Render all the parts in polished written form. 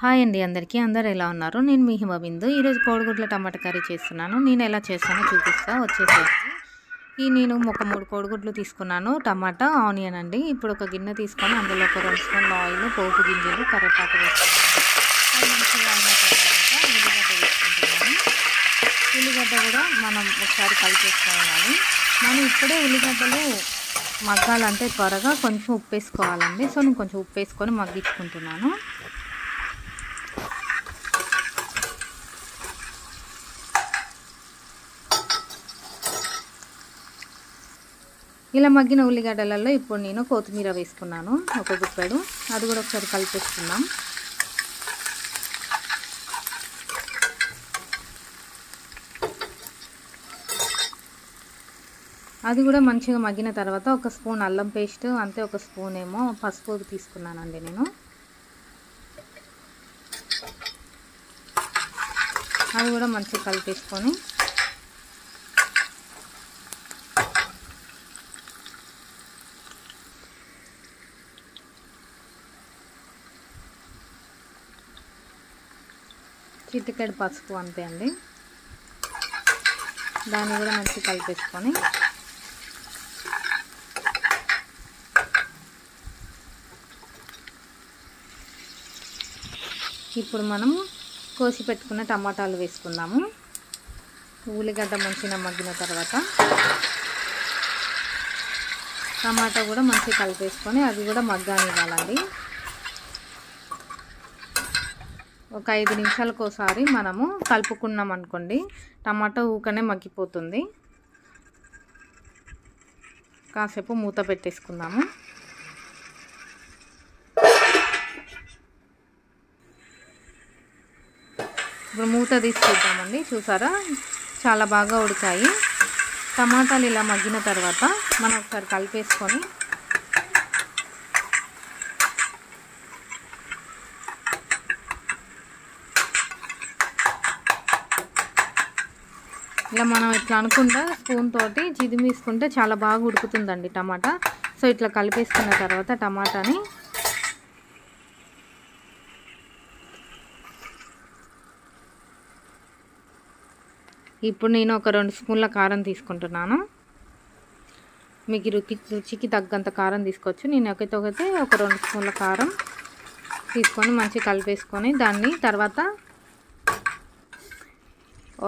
Hi అండి అందరికీ. అందరూ ఎలా ఉన్నారు? నేను మీ హిమబిందు. ఈరోజు కోడిగుడ్ల టమాటా కర్రీ చేస్తున్నాను. నేను ఎలా చేస్తానో చూపిస్తా వచ్చేసేయండి. నేను ఒక 3 కోడిగుడ్లు తీసుకున్నాను. టమాటా, ఆనియన్ అండి. ఇప్పుడు ఒక గిన్నె తీసుకొని అందులో ఒక 2 స్పూన్ల ఆయిల్, పోపు గింజలు, కరివేపాకు వేసుకుంటున్నాను. అది మంచిగా అయిన తర్వాత ఉల్లిగడ్డ వేసుకుంటున్నాను. ఉల్లిగడ్డ కూడా మనం ఒకసారి కలిపేసుకోవాలి. మనం ఇప్పుడే ఉల్లిగడ్డలు మగ్గాలంటే త్వరగా కొంచెం ఉప్పు వేసుకోవాలండి. సో నేను కొంచెం ఉప్పు వేసుకొని మగ్గించుకుంటున్నాను. ఇలా మగ్గిన ఉల్లిగడ్డలలో ఇప్పుడు నేను కొత్తిమీర వేసుకున్నాను, ఒక గుప్పెడు. అది కూడా ఒకసారి కలిపేసుకుందాం. అది కూడా మంచిగా మగ్గిన తర్వాత ఒక స్పూన్ అల్లం పేస్ట్, అంతే ఒక స్పూన్ ఏమో పసుపు తీసుకున్నానండి నేను. అది కూడా మంచిగా కలిపేసుకొని చిటికెడు పసుపు అంతే అండి. దాన్ని కూడా మంచిగా కలిపేసుకొని ఇప్పుడు మనం కోసి పెట్టుకున్న టమాటాలు వేసుకుందాము. ఉల్లిగడ్డ మంచిగా మగ్గిన తర్వాత టమాటా కూడా మంచిగా కలిపేసుకొని అది కూడా మగ్గనివ్వాలండి. ఒక 5 నిమిషాలకు ఒకసారి మనము కలుపుకున్నాం అనుకోండి, టమాటా ఊకనే మగ్గిపోతుంది. కాసేపు మూత పెట్టేసుకుందాము. ఇప్పుడు మూత తీసి చూద్దామండి. చూసారా, చాలా బాగా ఉడికాయి. టమాటాలు ఇలా మగ్గిన తర్వాత మనం ఒకసారి కలిపేసుకొని ఇలా మనం ఇట్లా అనుకుంటా స్పూన్ తోటి చిదిమేసుకుంటే చాలా బాగా ఉడుకుతుందండి టమాటా. సో ఇట్లా కలిపేసుకున్న తర్వాత టమాటాని ఇప్పుడు నేను ఒక 2 స్పూన్ల కారం తీసుకుంటున్నాను. మీకు రుచికి తగ్గంత కారం తీసుకోవచ్చు. నేను ఒకటి ఒక 2 స్పూన్ల కారం తీసుకొని మంచిగా కలిపేసుకొని దాన్ని తర్వాత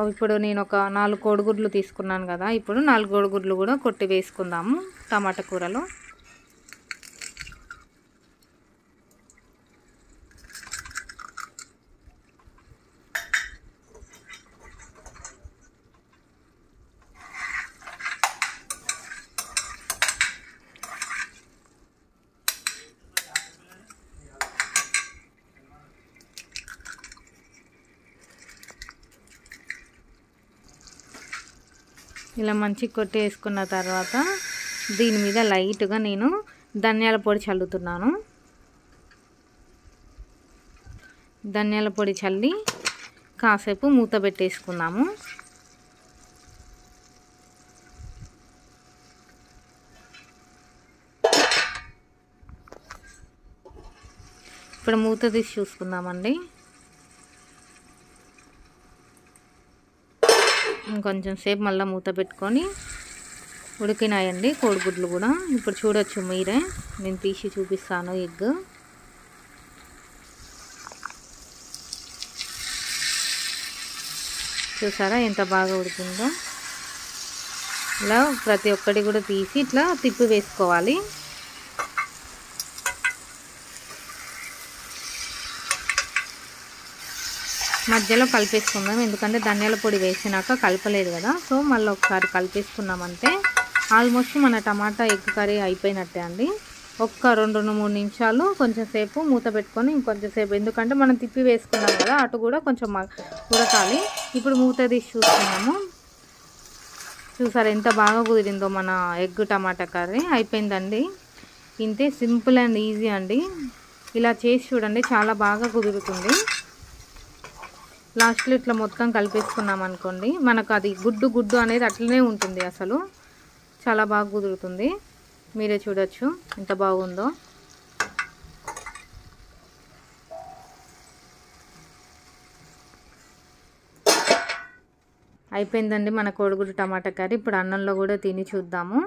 ఇప్పుడు నేను ఒక 4 కోడిగుడ్లు తీసుకున్నాను కదా, ఇప్పుడు 4 కోడిగుడ్లు కూడా కొట్టి వేసుకుందాము టమాటా కూరలో. ఇలా మంచిగా కొట్టి వేసుకున్న తర్వాత దీని మీద లైట్గా నేను ధనియాల పొడి చల్లుతున్నాను. ధనియాల పొడి చల్లి కాసేపు మూత పెట్టేసుకుందాము. ఇప్పుడు మూత తీసి చూసుకుందామండి. ఇంకొంచెం సేపు మళ్ళీ మూత పెట్టుకొని ఉడికినాయండి కోడిగుడ్లు కూడా. ఇప్పుడు చూడొచ్చు మీరే, నేను తీసి చూపిస్తాను. ఎగ్ చూసారా ఎంత బాగా ఉడికిందో. ఇలా ప్రతి ఒక్కటి కూడా తీసి ఇట్లా తిప్పి వేసుకోవాలి. మధ్యలో కలిపేసుకుందాం, ఎందుకంటే ధనియాల పొడి వేసినాక కలపలేదు కదా. సో మళ్ళీ ఒకసారి కలిపేసుకున్నామంటే ఆల్మోస్ట్ మన టమాటా ఎగ్ కర్రీ అయిపోయినట్టే అండి. ఒక్క 2-3 నిమిషాలు కొంచెం సేపు మూత పెట్టుకొని ఇంకొంచెం సేపు, ఎందుకంటే మనం తిప్పి వేసుకున్నాం కదా, అటు కూడా కొంచెం ఉడకాలి. ఇప్పుడు మూత తీసి చూస్తున్నాము. చూసారా ఎంత బాగా కుదిరిందో మన ఎగ్ టమాటా కర్రీ. అయిపోయిందండి. ఇంతే, సింపుల్ అండ్ ఈజీ అండి. ఇలా చేసి చూడండి, చాలా బాగా కుదురుతుంది. లాస్ట్లో ఇట్లా మొత్తం కలిపేసుకున్నాం అనుకోండి, మనకు అది గుడ్డు అనేది అట్లనే ఉంటుంది. అసలు చాలా బాగా కుదురుతుంది. మీరే చూడొచ్చు ఎంత బాగుందో. అయిపోయిందండి మన కోడిగుడ్డు టమాటా కర్రీ. ఇప్పుడు అన్నంలో కూడా తిని చూద్దాము.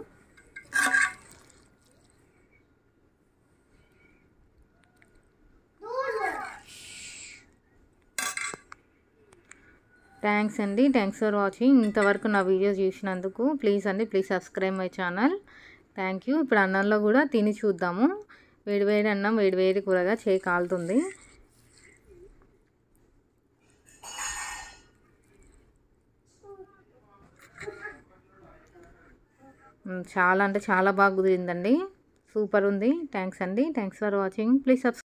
థ్యాంక్స్ అండి. Thanks for watching. ఇంతవరకు నా వీడియో చూసినందుకు please subscribe my channel. Thank you. ఇప్పుడు అన్నంలో కూడా తిని చూద్దాము. వేడివేడి అన్నం వేడివేడి కూరగా చేయి కాలుతుంది. చాలా అంటే చాలా బాగా కుదిరిందండి. సూపర్ ఉంది. థ్యాంక్స్ అండి. Thanks for watching. Please subscribe.